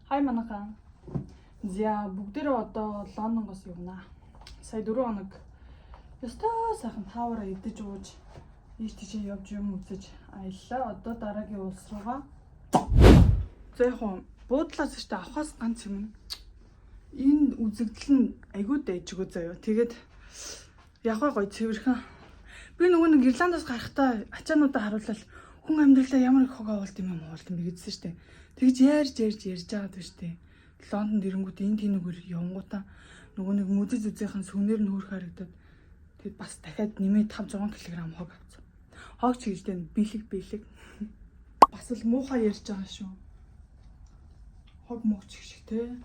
Хай манайхан. За бүгдээрээ одоо Лондонгоос явна. Сая 4 хоног ёстой сайхан таваараа идэж ууж ийш тийшээ явж юм үзэж аяллаа. Одоо дараагийн улс руугаа. За яг хоо буудлаас штэ авахаас ганц юм. Энэ үзэгдэл нь айгүй дайжгүй заяа. Тэгээд яваа гоё цэвэрхэн. Би нөгөө нэг Ирландаас гарахтаа ачаануудаа харууллаа хүн амьдралаа ямар их хог авалт юм бэ гэдсэн штэ. Тэгж ярьж байгаад штэ. Лондонд ирэнгүүт энэ тэнүүгээр явангуудаа нөгөө нэг музей зүзийнхэн сүнээр нь хөөрх харагдаад тэгэд бас дахиад нэмээд 5-6 кг хог авсан. Хог ч гэжтэй бэлэг. Бас л муухай ярьж байгаа шүү. Хог мууч шиг те.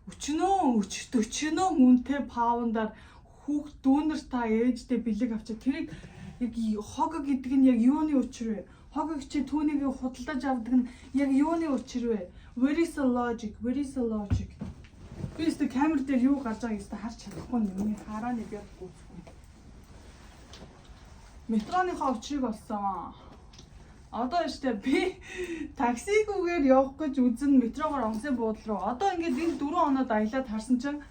Өчнөө үнтэй паундаар хүүхд дүүнер та ээжтэй бэлэг авчаа. Тэрийг яг хог гэдэг нь яг юуны учир вэ? Хог чи түүнийг худалдаж авдаг нь яг юуны учир вэ? Where is the logic? Би өөртөө камер дээр юу гарч байгааг өөртөө харж чадахгүй юм. Хараа нэг яг гүйцэхгүй. Метроныхоо учрыг олсон. Одоо өштэй би таксигүйгээр явах гэж үзэн метрогоор онсын буудлын руу. Одоо ингээд энэ 4 хоноод аялаад харсан чинь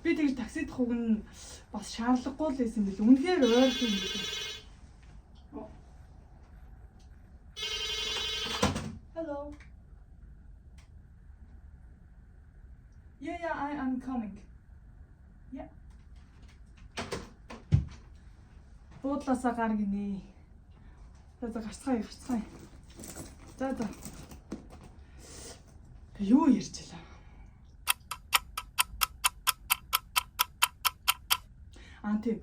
би тэгж таксид хуг нь бас шаардлагагүй л байсан юм бил. Үнэхээр ойрхон юм бил. Hello. Yeah, I'm coming. Yeah. Буудлаасаа гар гинэ. За гарцгаая. За. Юу ярьчлаа? Тийм.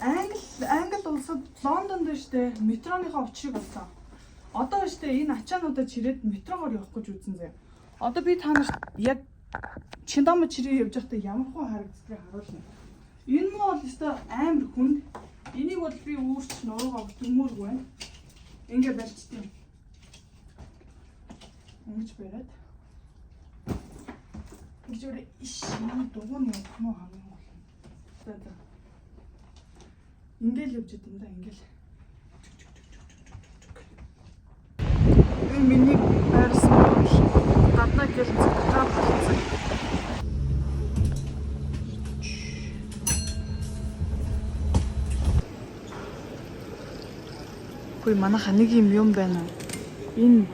Англи улсад Лондонд штэ метроныхоо учрыг олсон. Одоо штэ энэ ачаануудаа чирээд метрогоор явах гэж үзэн заяа. Одоо би та нарт яг Чиндам чирээ явж байхдаа ямар хөө харагддгийг харуулна. Энэ нь бол өстой амар хүнд. Энийг бол би өөрч нуруугаа төмөргүй байна. Ингээ барьчтیں۔ Ингэж бариад. Ингэж өөрөө иш дугуйн явах нь хамгийн гол. За. Ингээл явж идэм да ингээл. Миний байрсан гаднаа гэл цэцгээ болсон. Хөөе манайха нэг юм байна. Энэ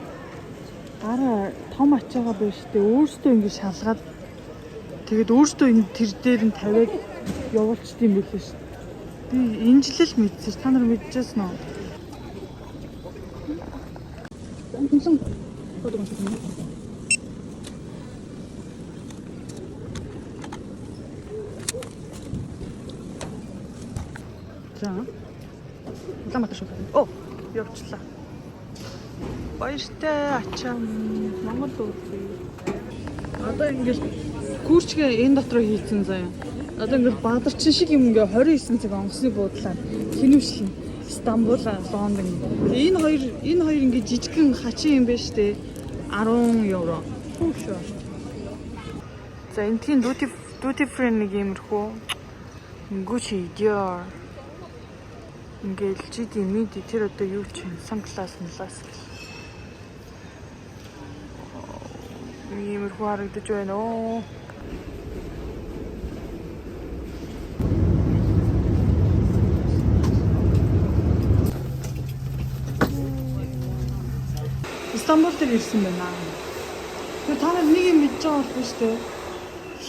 гараа том ачаага байна штэ. Өөртөө ингэ шалгаад тэгээд өөртөө энэ тэр дээр нь тавиад явуулчт юм билээ ш. Би энэ жил л мэдсэн. Та нар мэдчихсэн үү? Үнэн бодож байна. За. Ламата шүү. Оо, явчлаа. Баяртай ачаа Монгол үгүй. Одоо ингээл гүүрчгээ энэ дотроо хийцэн заяа. Одоо ингээл бадарчин шиг юм ингээ 29 цаг онгоцны буудлаа хинвшлэн Стамбул, Лондон. Энэ хоёр ингээ жижигхэн хачин юм байна штэ. 10 евро. Хөшөө. За энэ тийм duty free нэг юмрхүү. Гүчи идёр. Ингээл жиди миди тэр одоо юу ч юм санглаас млаас иймэрхүү харагдаж байна оо. Стамбул дээр ирсэн байна. Тэр та нар нэг юм мэдж байгаа болох шүү дээ.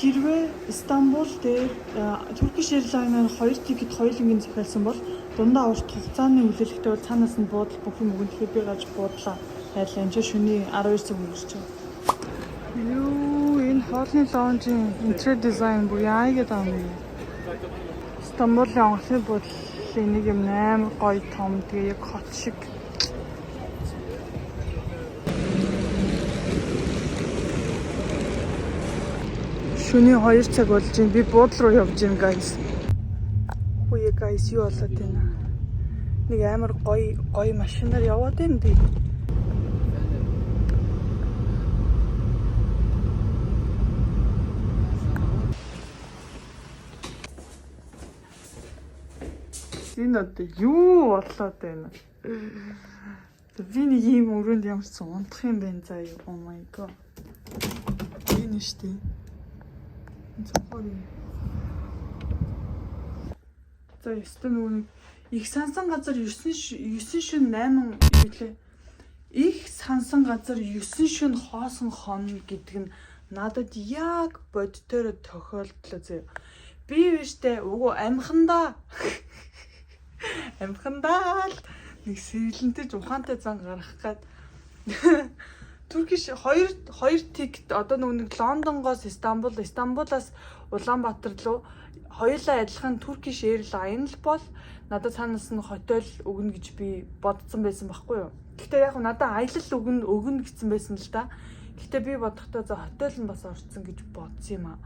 Хэрвээ Стамбул дээр Turkish Airlines 2 тикет хоёулангийн захиалсан бол дундаа урт хугацааны хүлээлттэй бол цаанаас нь буудал бүх юм өгөн тэгэхээр би гарч буудлаа. Хайрлаа энэ шөнийн 12 цаг өнгөрч байна. Юу энэ хоолны лаунжийн интерьер дизайн бүр яа гэдэг юм бэ? Стамбулын онгоцны буудлын нэг юм амар гоё том тэгээ яг хот шиг. Шөнийн 2 цаг болж байна. Би буудлын руу явж байна guys. Үе guys юу болоод байна? Нэг амар гоё машинаар яваад байна дээ. Энэ одоо юу болоод байна? Би нэг ийм өрөөнд ямар ч унтах юм бэ заа юу. Oh my god. Энэ штэ. За ёстой нөгөө их сансан газар 9 шөнө 8 юу лээ. Их сансан газар 9 шөнө хоосон хоног гэдэг нь надад яг бодтоор тохиолдлоо зөө. Би биштэй угу амхандаа л нэг сэргэлэнтэй ухаантай зан гаргах гээд Туркиш 2 тикет одоо нэг Лондонгоос Стамбулаас Улаанбаатар руу хоёулаа адилхан Turkish Airlines бол надад цаанаас нь хотел өгнө гэж би бодсон байсан байхгүй юу. Гэхдээ яг надад аялал өгнө гэсэн байсан л да. Гэхдээ би бодохдоо за хотел нь бас орцсон гэж бодсон юм аа.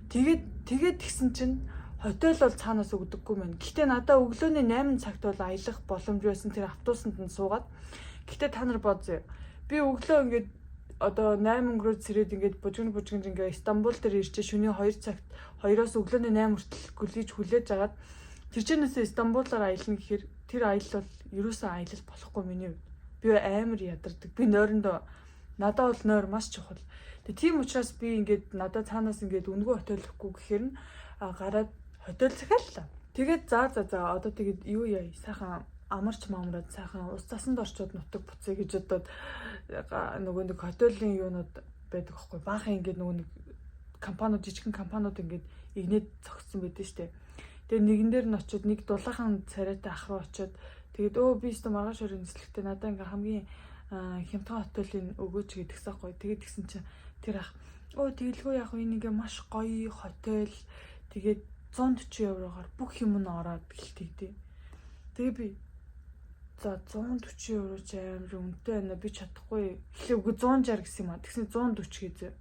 Тэгээд тэгсэн чинь хотел бол цаанаас өгдөггүй мэн. Гэхдээ надад өглөөний 8 цагт бол аялах боломж байсан тэр автобусанд нь суугаад. Гэхдээ та нар бодъё. Би өглөө ингээд одоо 8 өнгөрөөд сэрээд ингээд бужигны ингээд Стамбул дээр ирчээ шөнийн 2 цагт 2-оос өглөөний 8 хүртэл гүлгийж хүлээж агаад тэр чинээсээ Стамбулаар аялна гэхээр тэр аялал бол ерөөсөө аялал болохгүй миний хувьд. Би амар ядардаг. Би нойрондоо надад бол нойр маш чухал. Тэгээ тийм учраас би ингээд надад цаанаас ингээд өнгөө хотел өгөхгүй гэхээр нь гараад хотел захиаллаа. Тэгээд за одоо тэгээд юу яа сайхан амарч маамраад сайхан ус цасанд орчууд нутаг буцъя гэж бодоод нөгөө нэг хотелийн юунууд байдаг аахгүй баахан ингээд нөгөө нэг компаниуд жижигхэн компаниуд ингээд игнээд зогссон байдэн штэ. Тэгээ нэгэн дээр нь очиод нэг дулаахан царайтай ах руу очиод тэгээд би өстө маргааш өрөө нислэгтэй надаа ингээд хамгийн хямдхан хотелийн өгөөч гэдгсэн аахгүй. Тэгээд тэгсэн чинь тэр ах тэгэлгүй яг энэ ингээ маш гоё хотел тэгээд 140 евроор бүх юм нь ороод гэлтийгдээ. Тэгээ би за 140 евро ч амар үнэтэй байна би чадахгүй. Эхлээ үгүй 160 гэсэн юм а. Тэгсэн 140 хийзээ.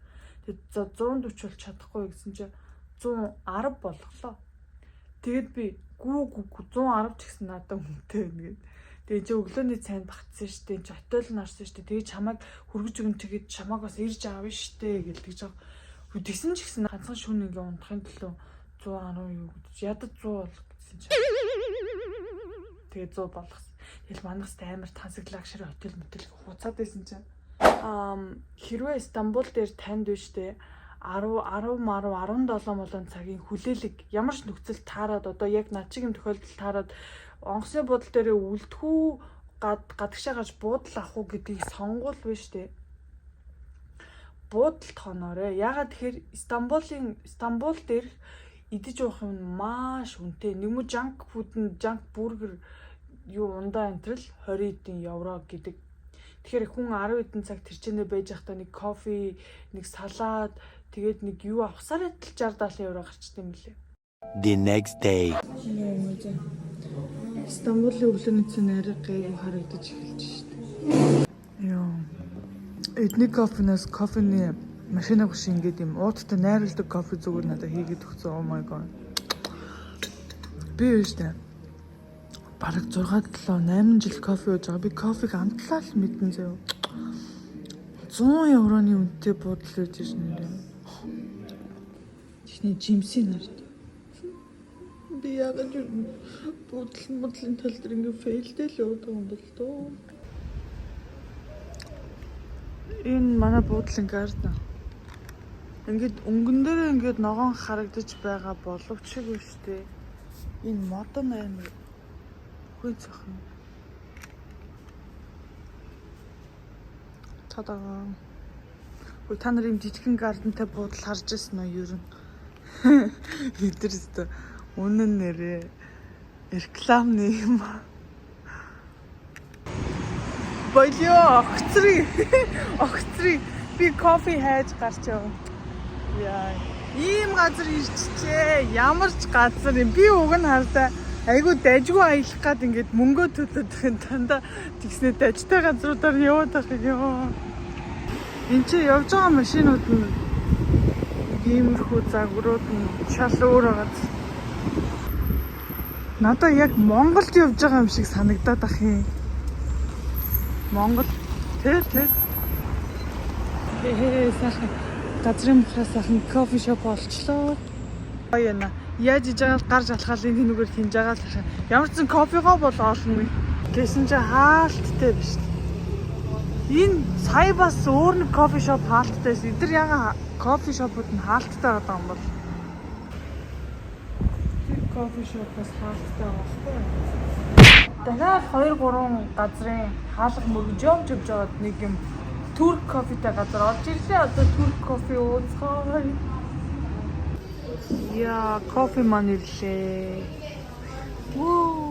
Тэгээд за 140 бол чадахгүй гэсэн чинь 110 болголоо. Тэгээд би гүү 110 ч гэсэн надад үнэтэй байна гэдэг. Тэгээ чи өглөөний цайнд багтсан штэ. Чи хотел нь орсон штэ. Тэгээ чамайг хөргөж өгөн тэгээд чамайг бас ирж аавна штэ гэлдэг жоо. Тэгсэн ч гэсэн ганцхан шүн ингээ унтахын төлөө 110 юу гэж ядаж 100 болох гэсэн чи. Тэгээ 100 болгосон. Тэгэл манайхстай амар тансаглаг шир хотел хуцаад байсан чинь. Хэрвээ Стамбул дээр танд биш тэ 17 цагийн хүлээлэг ямар ч нөхцөл таарад одоо яг над шиг юм тохиолдол таарад онгоцны буудлын дээр үлдэхүү гадагшаа гарч буудал авах уу гэдгийг сонгуул биш тэ. Буудалд хоноорой. Ягаад тэгэхээр Стамбул дээр идэж уух юм маш үнэтэй. Нэмүү жанк бургер юу ундаа энтрэл 20 евро гэдэг. Тэгэхээр хүн 10 хэдэн цаг тэрчэнэ байж байхдаа нэг кофе, нэг салаад, тэгээд нэг юу авахсаар 60-70 евро гарчдаг юм лээ. The next day. Стамбулын өглөөний цэний арай гайгүй харагдаж эхэлж штэ. Яа. Эдний кофений машина гош ингээд юм ууттай найруулдаг кофе зүгээр надад хийгээд өгсөн. Oh my god. Би штэ. Бараг 6-8 жил кофе ууж байгаа. Би кофег амтлаа л мэдэн заяа. 100 евроны үнэтэй буудал ууж ирсэн нэрээ. Чиний жимсийн нарт. Би яагаад буудлын тал дээр ингээ фейлдэл уудаг юм бол тоо. Энэ манай буудлын гарден. Ингээд өнгөн дээр ингээд ногоон харагдаж байгаа боловч шиг үү штэ. Энэ модон амар хөөж зохно. Тадаа. Та нар юм жижигхэн гардентай буудал харж ирсэн үү юу? Хитэрстэй. Үнэн нэрээ рекламны юм. Болё огцрий би кофе хайж гарч явна. Яа. Ийм газар ирчихээ. Ямар ч газар юм. Би уг нь хардаа айгу дайжгүй аялах гад ингээд мөнгөө төлөд дандаа тэгснэ дайжтай газруудаар яваад байх юм. Энд чи явж байгаа машинууд нь иймэрхүү загварууд нь шал өөр байгаа. Надаа яг Монголд явж байгаа юм шиг санагдаад ах юм. Монгол тэр сайхан газрын бахаас сайхан кофе шоп олчлоо. Баяна. Яаж иж байгаа гарч алхаал энэ нүгээр хинж байгаа л ямар ч зэн кофегоо бол олно. Гэсэн чи хаалттай биш. Энэ сая бас өөр нэг кофе шоп хаалттай. Эдгээр яга кофе шопууд нь хаалттай байгаа юм бол. Тэр кофе шоп бас хаалттай байгаа байхгүй. Дахиад 2-3 газрын хаалга мөргөж явж жоод нэг юм турк кофетэй газар олж ирлээ. Одоо турк кофе ууцгаа. Яа, кофе маань ирлээ. Воо.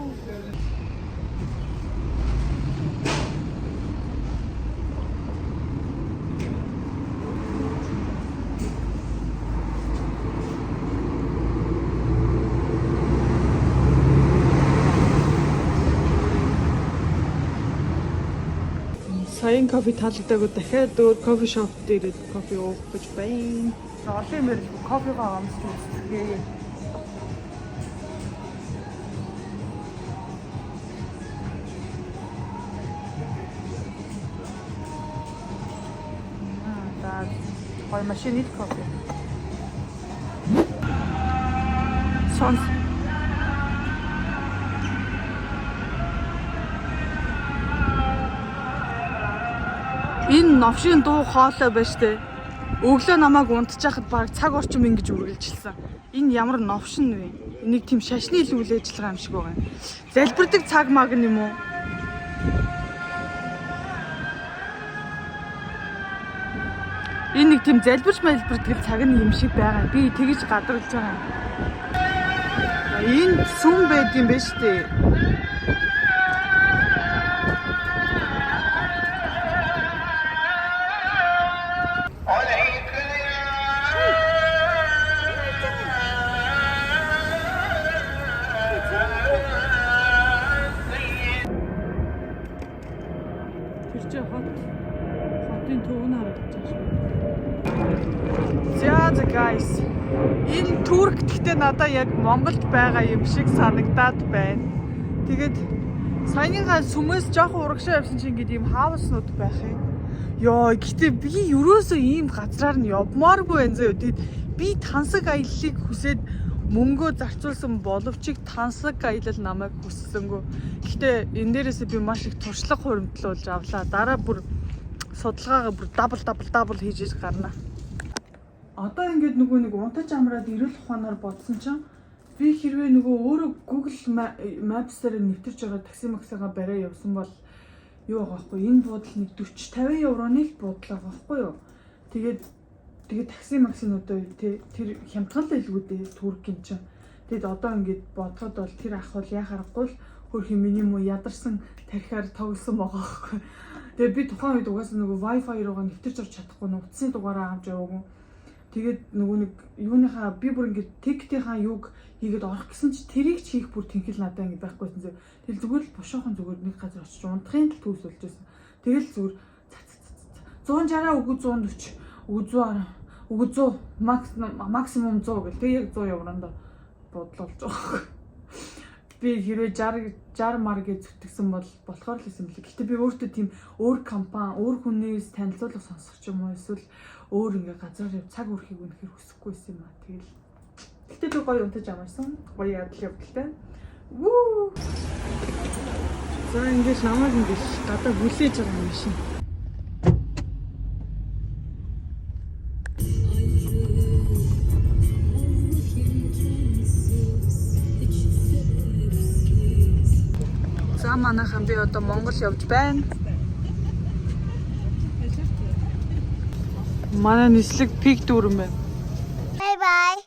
Саяын кофе таалагдаагүй дахиад өөр кофе шоп дээр кофе уух гэж байна. Олон юм ярил кофегоо амсч үзтгээ. Да, гой машинит кофе. Сонс. Энэ новшийн дуу хоолой байна штэ. Өглөө намайг унтчихад баг цаг орчим ингэж үргэлжилсэн. Энэ ямар новшин вэ? Энийг тийм шашны л үйл ажиллагаа юм шиг байгаа юм. Залбирдаг цаг маг юм уу? Энэ нэг тийм залбирч малбирдаг цаг нь юм шиг байгаа. Би тэгэж гадарлаж байгаа юм. Энэ сүм байд юм байна штэ. Хотын төвн харагдаж байна. За guys. Энэ турк гэхдээ надад яг Монголд байгаа юм шиг санагдаад байна. Тэгээд саяныхаа сүмээс жоохон урагшаа явсан чинь ингээд ийм хаалснууд байх юм. Йоо, гэхдээ би ерөөсөө ийм газраар нь явмааргүй байна зөө. Тэгэд би тансаг аяллыг хүсээд мөнгөө зарцуулсан боловч тансаг аялал намайг хүссэнгүй. Гэхдээ энэ дээрээс би маш их туршлага хуримтлуулж авлаа. Дараа бүр судалгаагаа бүр дабл хийж гарна. Одоо ингээд нөгөө нэг унтаж амраад ирэл ухаанаар бодсон чинь би хэрвээ нөгөө өөрөө Google Maps-аар нэвтэрч байгаа такси максагаа барай явсан бол юу байгаа байхгүй энэ буудал нэг 40-50 евроны л буудал байгаа байхгүй юу. Тэгээд такси максинуудаа тэр хямдхан л илгүү дээ Туркийн чинь. Тэгэд одоо ингээд бодоход бол тэр ах бол яхахгүй л хөрх минимум ядарсан тархиар тоглосон байгаа байхгүй. Тэгээд би тухайн үед угаасаа нөгөө Wi-Fi руугаа нэвтэрч орч чадахгүй утасны дугаараа авч яваагүй. Тэгээд нөгөө нэг юуныхаа би бүр ингээд тиктийнхаа юуг хийгээд орох гэсэн чи тэрийг ч хийх бүр тэнхэл надаа ингэ байхгүйсэн зөө. Тэгэл зүгээр л бошоохон зүгээр нэг газар очиж унтахын л төс болж байсан. Тэгэл зүгээр 160 үгүй 140 үгүй 100 максимум 100 гэл тэг яг 100 евронд бодлуулж байгаа. Би хэрвээ 60 маргээ зүтгэсэн бол болохоор л юм лээ. Гэтэ би өөртөө тийм өөр компани, өөр хүнээс танилцуулга сонсох ч юм уу эсвэл өөр ингээ газар цаг өрхийг үнэхээр хүсэхгүйсэн юм аа. Тэгэл. Гэтэ би гоё унтаж амарсан. Гоё ядал явдалтай. Вүү. За ингэж намайг ингэж гадаа бүлээж байгаа юм шиг. За манайхан би одоо Монгол явж байна. Манай нислэг пик дүүрэн байна. Bye bye.